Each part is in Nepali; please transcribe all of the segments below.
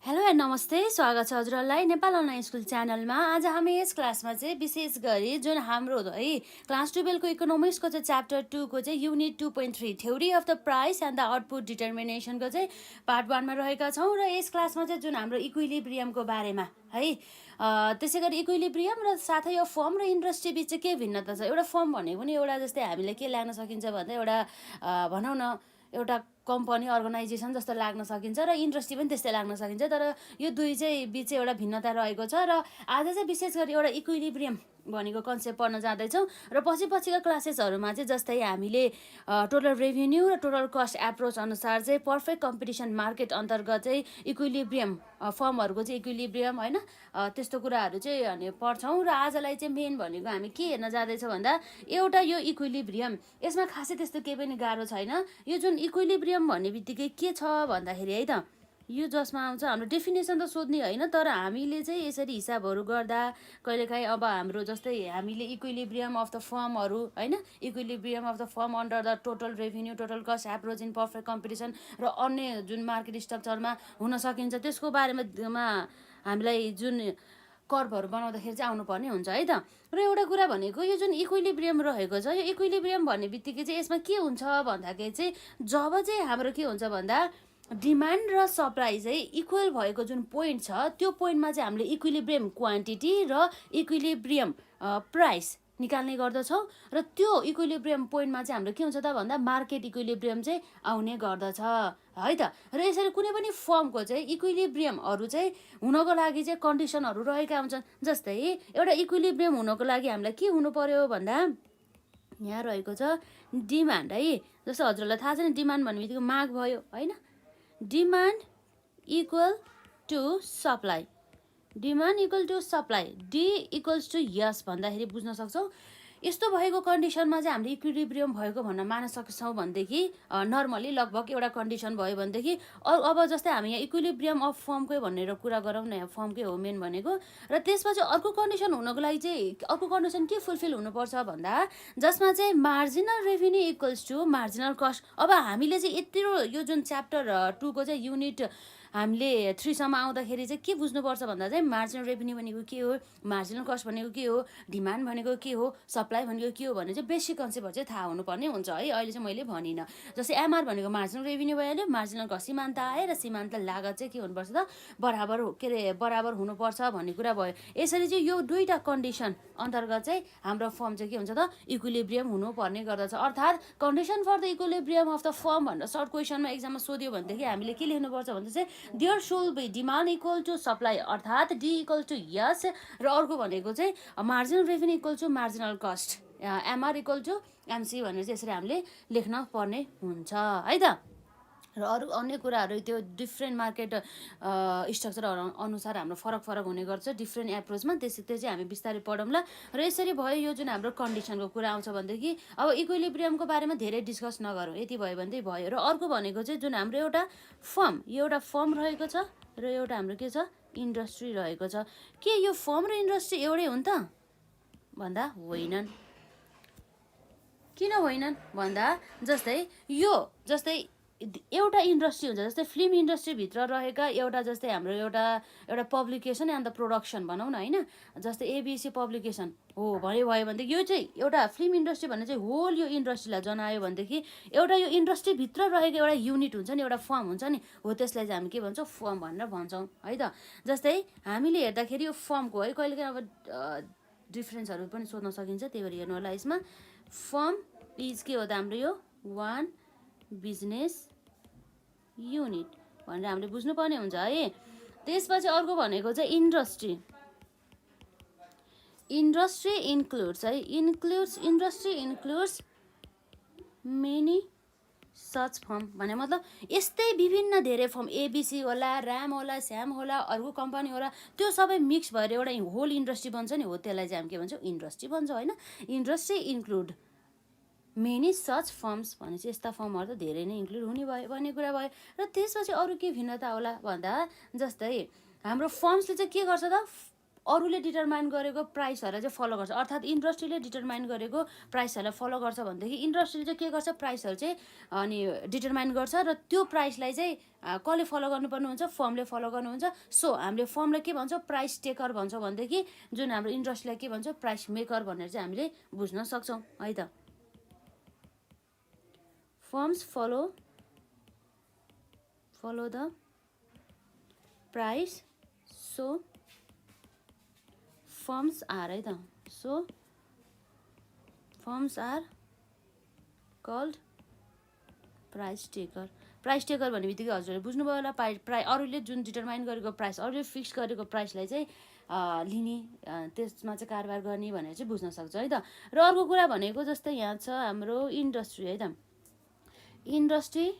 हेलो एन्ड नमस्ते, स्वागत छ हजुरहरूलाई नेपाल अनलाइन स्कुल च्यानलमा। आज हामी यस क्लासमा चाहिँ विशेष गरी जुन हाम्रो है क्लास 12 को इकोनोमिक्सको चाहिँ च्याप्टर 2 को चाहिँ unit 2.3 theory of the price and the output डिटर्मिनेसनको चाहिँ पार्ट 1 मा रहेका छौँ र यस क्लासमा चाहिँ जुन हाम्रो इक्विलिब्रियमको बारेमा है त्यसै गरी इक्विलिब्रियम र साथै यो फर्म र इन्डस्ट्री बिच चाहिँ के भिन्नता छ। एउटा फर्म भनेको पनि एउटा जस्तै हामीले के लाग्न सकिन्छ भन्दा एउटा भनौँ न एउटा कम्पनी अर्गनाइजेसन जस्तो लाग्न सकिन्छ र इन्डस्ट्री पनि त्यस्तै लाग्न सकिन्छ, तर यो दुई चाहिँ बिच एउटा भिन्नता रहेको छ। र आज चाहिँ विशेष गरी एउटा इक्विलिब्रियम भनेको कन्सेप्ट पढ्न जाँदैछौँ र पछिका क्लासेसहरूमा चाहिँ जस्तै हामीले टोटल रेभिन्यू र टोटल कस्ट एप्रोच अनुसार चाहिँ पर्फेक्ट कम्पिटिसन मार्केट अन्तर्गत चाहिँ इक्विलिब्रियम फर्महरूको चाहिँ इक्विलिब्रियम होइन त्यस्तो कुराहरू चाहिँ हामी पढ्छौँ। र आजलाई चाहिँ मेन भनेको हामी के हेर्न जाँदैछ भन्दा एउटा यो इक्विलिब्रियम, यसमा खासै त्यस्तो केही पनि गाह्रो छैन। यो जुन इक्विलिब्रियम भन्ने बित्तिकै के छ भन्दाखेरि है त यो जसमा आउँछ हाम्रो डेफिनेसन त सोध्ने होइन, तर हामीले चाहिँ यसरी हिसाबहरू गर्दा कहिलेकाहीँ अब हाम्रो जस्तै हामीले इक्विलिब्रियम अफ द फर्महरू होइन equilibrium of the form under the total revenue total cost approach in perfect competition र अन्य जुन मार्केट स्ट्रक्चरमा हुन सकिन्छ त्यसको बारेमा हामीलाई जुन कर्भहरू बनाउँदाखेरि चाहिँ आउनुपर्ने हुन्छ है त। र एउटा कुरा भनेको यो जुन इक्विलिब्रियम रहेको छ, यो इक्विलिब्रियम भन्ने बित्तिकै चाहिँ यसमा के हुन्छ भन्दाखेरि चाहिँ जब चाहिँ हाम्रो के हुन्छ भन्दा डिमान्ड र सप्लाई चाहिँ इक्वल भएको जुन पोइन्ट छ त्यो पोइन्टमा चाहिँ हामीले इक्विलिब्रियम क्वान्टिटी र इक्विलिब्रियम प्राइस निकाल्ने गर्दछौँ र त्यो इक्विलिब्रियम पोइन्टमा चाहिँ हाम्रो के हुन्छ त भन्दा मार्केट इक्विलिब्रियम चाहिँ आउने गर्दछ है त। र यसरी कुनै पनि फर्मको चाहिँ इक्विलिब्रियमहरू चाहिँ हुनको लागि चाहिँ कन्डिसनहरू रहेका हुन्छन्। जस्तै एउटा इक्विलिब्रियम हुनको लागि हामीलाई के हुनु पर्यो भन्दा यहाँ रहेको छ डिमान्ड है। जस्तो हजुरलाई थाहा छ नि डिमान्ड भन्ने बित्तिकै माग भयो होइन, demand equal to supply, demand equal to supply, D equals to यस भन्दाखेरि बुझ्न सक्छौँ। यस्तो भएको कन्डिसनमा चाहिँ हामीले इक्विलिब्रियम भएको भन्न मान्न सक्छौँ भनेदेखि नर्मली लगभग एउटा कन्डिसन भयो भनेदेखि अब जस्तै हामी यहाँ इक्विलिब्रियम अफ फर्मकै भनेर कुरा गरौँ न, यहाँ फर्मकै हो मेन भनेको। र त्यसपछि अर्को कन्डिसन हुनको लागि चाहिँ अर्को कन्डिसन के फुलफिल हुनुपर्छ भन्दा जसमा चाहिँ marginal revenue equals to marginal cost. अब हामीले चाहिँ यत्रो यो जुन च्याप्टर 2 को चाहिँ युनिट हामीले 3 सम्म आउँदाखेरि चाहिँ के बुझ्नुपर्छ भन्दा चाहिँ मार्जिनल रेभिन्यू भनेको के हो, मार्जिनल कस्ट भनेको के हो, डिमान्ड भनेको के हो, सप्लाई भनेको के हो भन्ने चाहिँ बेसिक कन्सेप्टहरू चाहिँ थाहा हुनुपर्ने हुन्छ है। अहिले चाहिँ मैले भनिनँ। जस्तै एमआर भनेको मार्जिनल रेभिन्यू भइहाल्यो, मार्जिनल कस्ट सीमान्त आयो र सीमान्त लागत चाहिँ के हुनुपर्छ त बराबर हुनुपर्छ भन्ने कुरा भयो। यसरी चाहिँ यो दुईवटा कन्डिसन अन्तर्गत चाहिँ हाम्रो फर्म चाहिँ के हुन्छ त इक्विलिब्रियम हुनुपर्ने गर्दछ। अर्थात् condition for the equilibrium of the firm भनेर सर्ट क्वेसनमा एक्जाममा सोध्यो भनेदेखि हामीले के लेख्नुपर्छ भन्दा चाहिँ there should be demand equal to supply अर्थात् डी इक्वल टु यस, र अर्को भनेको चाहिँ marginal revenue equal to marginal cost MR equal to MC भनेर चाहिँ यसरी हामीले लेख्न पर्ने हुन्छ है त। र अरू अन्य कुराहरू त्यो डिफ्रेन्ट मार्केट स्ट्रक्चरहरू अनुसार हाम्रो फरक हुने गर्छ डिफ्रेन्ट एप्रोचमा, त्यो चाहिँ हामी बिस्तारै पढौँला। र यसरी भयो यो जुन हाम्रो कन्डिसनको कुरा आउँछ भनेदेखि अब इक्विलिब्रियमको बारेमा धेरै डिस्कस नगरौँ, यति भयो भने भयो। र अर्को भनेको चाहिँ जुन हाम्रो एउटा फर्म, यो एउटा फर्म रहेको छ र एउटा हाम्रो के छ इन्डस्ट्री रहेको छ। के यो फर्म र इन्डस्ट्री एउटै हुन् त भन्दा होइनन्। किन होइनन् भन्दा जस्तै एउटा इन्डस्ट्री हुन्छ, जस्तै फिल्म इन्डस्ट्रीभित्र रहेका एउटा जस्तै हाम्रो एउटा पब्लिकेसन एन्ड द प्रोडक्सन भनौँ न होइन, जस्तै एबिसी पब्लिकेसन हो भयो भनेदेखि यो चाहिँ एउटा फिल्म इन्डस्ट्री भन्ने चाहिँ होल यो इन्डस्ट्रीलाई जनायो भनेदेखि एउटा यो इन्डस्ट्रीभित्र रहेको एउटा युनिट हुन्छ नि, एउटा फर्म हुन्छ नि, हो त्यसलाई चाहिँ हामी के भन्छौँ फर्म भनेर भन्छौँ है त। जस्तै हामीले हेर्दाखेरि यो फर्मको है कहिलेकाहीँ अब डिफ्रेन्सहरू पनि सोध्न सकिन्छ, त्यही भएर हेर्नु होला यसमा। फर्म इज के हो त हाम्रो यो वान बिजनेस युनिट भनेर हामीले बुझ्नुपर्ने हुन्छ है। त्यसपछि अर्को भनेको चाहिँ इन्डस्ट्री इन्क्लुड्स है, industry includes many such form भने मतलब यस्तै विभिन्न धेरै फर्म एबिसी होला, ऱ्याम होला, स्याम होला, अर्को कम्पनी होला, त्यो सबै मिक्स भएर एउटा होल इन्डस्ट्री बन्छ नि, हो त्यसलाई चाहिँ हामी के भन्छौँ इन्डस्ट्री भन्छौँ होइन। Industry include many such firms भनेपछि यस्ता फर्महरू त धेरै नै इन्क्लुड हुने भयो भन्ने कुरा भयो। र त्यसपछि अरू के भिन्नता होला भन्दा जस्तै हाम्रो फर्म्सले चाहिँ के गर्छ त अरूले डिटरमाइन गरेको प्राइसहरूलाई चाहिँ फलो गर्छ, अर्थात् इन्डस्ट्रीले डिटरमाइन गरेको प्राइसहरूलाई फलो गर्छ भनेदेखि इन्डस्ट्रीले चाहिँ के गर्छ, प्राइसहरू चाहिँ अनि डिटरमाइन गर्छ र त्यो प्राइसलाई चाहिँ कसले फलो गर्नुपर्ने हुन्छ, फर्मले फलो गर्नुहुन्छ। सो हामीले फर्मलाई के भन्छ, प्राइस टेकर भन्छ भनेदेखि जुन हाम्रो इन्डस्ट्रीलाई के भन्छ, प्राइस मेकर भनेर चाहिँ हामीले बुझ्न सक्छौँ है त। Firms follow the price, so firms are है त, so firms are called price taker. Price taker भन्ने बित्तिकै हजुरले बुझ्नुभयो होला, अरूले जुन डिटरमाइन गरेको प्राइस, अरूले फिक्स गरेको प्राइसलाई चाहिँ लिने, त्यसमा चाहिँ कारोबार गर्ने भनेर चाहिँ बुझ्न सक्छ है त। र अर्को कुरा भनेको जस्तै यहाँ छ हाम्रो इन्डस्ट्री है त, इन्डस्ट्री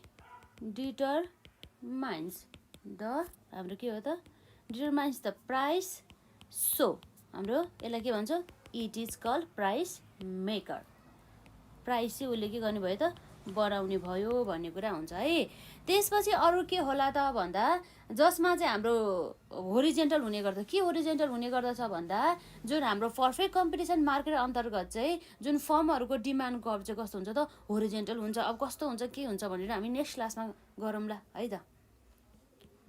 डिटरमाइन्स द, हाम्रो के हो त, डिटरमाइन्स द प्राइस, सो हाम्रो यसलाई के भन्छ, it is called price maker. Price चाहिँ उसले के गर्ने भयो त, बढाउने भयो भन्ने कुरा हुन्छ है। त्यसपछि अरू के होला त भन्दा जसमा चाहिँ हाम्रो होरिजेन्टल हुने गर्छ। के होरिजेन्टल हुने गर्दछ भन्दा जुन हाम्रो पर्फेक्ट कम्पिटिसन मार्केट अन्तर्गत चाहिँ जुन फर्महरूको डिमान्ड कर्भ चाहिँ कस्तो हुन्छ त, होरिजेन्टल हुन्छ। अब कस्तो हुन्छ के हुन्छ भनेर हामी नेक्स्ट क्लासमा गरौँला है त।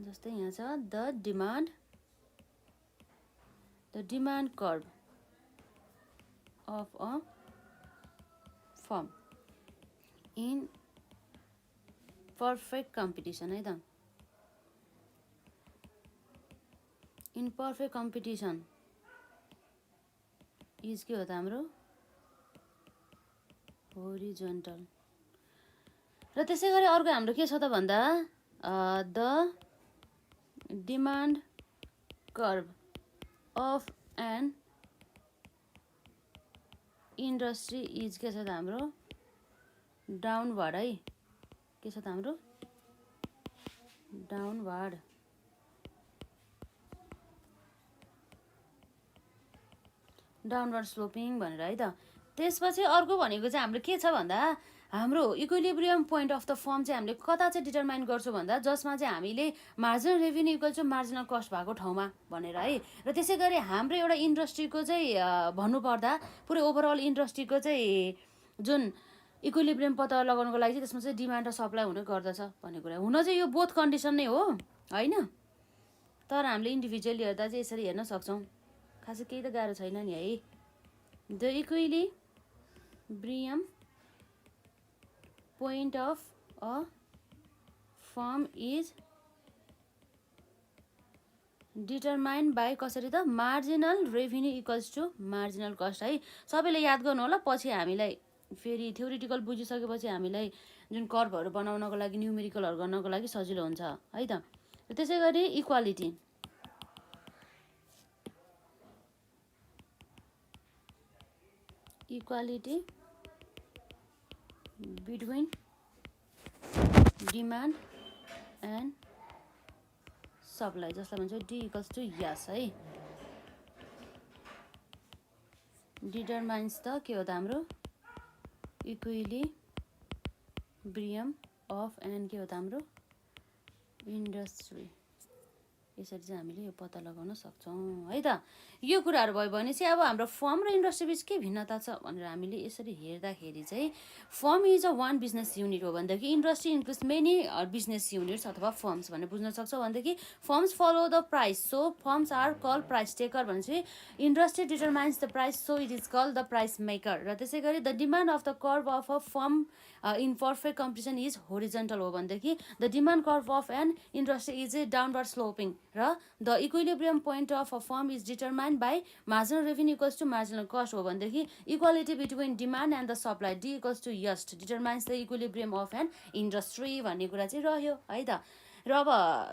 जस्तै यहाँ छ the demand curve of a firm in perfect competition है त। इन पर्फेक्ट कम्पिटिसन इज के हो त हाम्रो होरिजेन्टल। र त्यसै गरी अर्को हाम्रो के छ त भन्दा the demand curve of an industry is के छ त हाम्रो डाउनवार्ड है। के छ त हाम्रो डाउनवार्ड। डाउनवार्ड स्लोपिङ भनेर है त। त्यसपछि अर्को भनेको चाहिँ हाम्रो के छ भन्दा हाम्रो equilibrium point of the form चाहिँ हामीले कता चाहिँ डिटरमाइन गर्छौँ भन्दा जसमा चाहिँ हामीले marginal revenue equal to marginal cost भएको ठाउँमा भनेर है। र त्यसै गरी हाम्रो एउटा इन्डस्ट्रीको चाहिँ भन्नुपर्दा पुरै ओभरअल इन्डस्ट्रीको चाहिँ जुन इक्विलिब्रियम पत्ता लगाउनको लागि चाहिँ त्यसमा चाहिँ डिमान्ड र सप्लाई हुने गर्दछ भन्ने कुरा। हुन चाहिँ यो बोथ कन्डिसन नै हो होइन, तर हामीले इन्डिभिजुअली हेर्दा चाहिँ यसरी हेर्न सक्छौँ। खासै केही त गाह्रो छैन नि है। The equilibrium point of a firm is determined by कसरी त marginal revenue equals to marginal cost है। सबैले याद गर्नु होला, पछि हामीलाई फेरि थ्योरिटिकल बुझिसकेपछि हामीलाई जुन कर्भहरू बनाउनको लागि न्युमेरिकलहरू गर्नको लागि सजिलो हुन्छ है त। त्यसै गरी equality between demand and supply, जसलाई भन्छ डी इक्वल्स टु यस है। डिटरमाइन्स त के हो त हाम्रो इक्विलिब्रियम अफ एन्ड के हो त हाम्रो इन्डस्ट्री। यसरी चाहिँ हामीले यो पत्ता लगाउन सक्छौँ है त। यो कुराहरू भयो भने चाहिँ अब हाम्रो फर्म र इन्डस्ट्री बिच के भिन्नता छ भनेर हामीले यसरी हेर्दाखेरि चाहिँ firm is a one business unit हो भनेदेखि industry includes many business units अथवा फर्म्स भनेर बुझ्न सक्छौँ। भनेदेखि firms follow the price, so firms are call price taker भनेपछि industry determines the price, so it is call the price maker. र त्यसै गरी the demand of the curve of a firm in perfect competition is horizontal हो भनेदेखि the demand curve of an industry is a downward sloping. र the equilibrium point of a firm is determined by marginal revenue equals to marginal cost हो भनेदेखि equality between demand and the supply D equals to S determines the equilibrium of an industry भन्ने कुरा चाहिँ रह्यो है त। र अब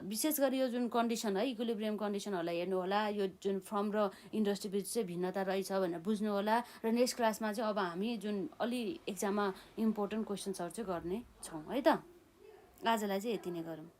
विशेष गरी यो जुन कन्डिसन है इक्विलिब्रियम कन्डिसनहरूलाई हेर्नु होला, यो जुन फर्म र इन्डस्ट्री बिच चाहिँ भिन्नता रहेछ भनेर बुझ्नु होला। र नेक्स्ट क्लासमा चाहिँ अब हामी जुन अलि एक्जाममा इम्पोर्टेन्ट क्वेसन्सहरू चाहिँ गर्ने छौँ है त। आजलाई चाहिँ यति नै गरौँ।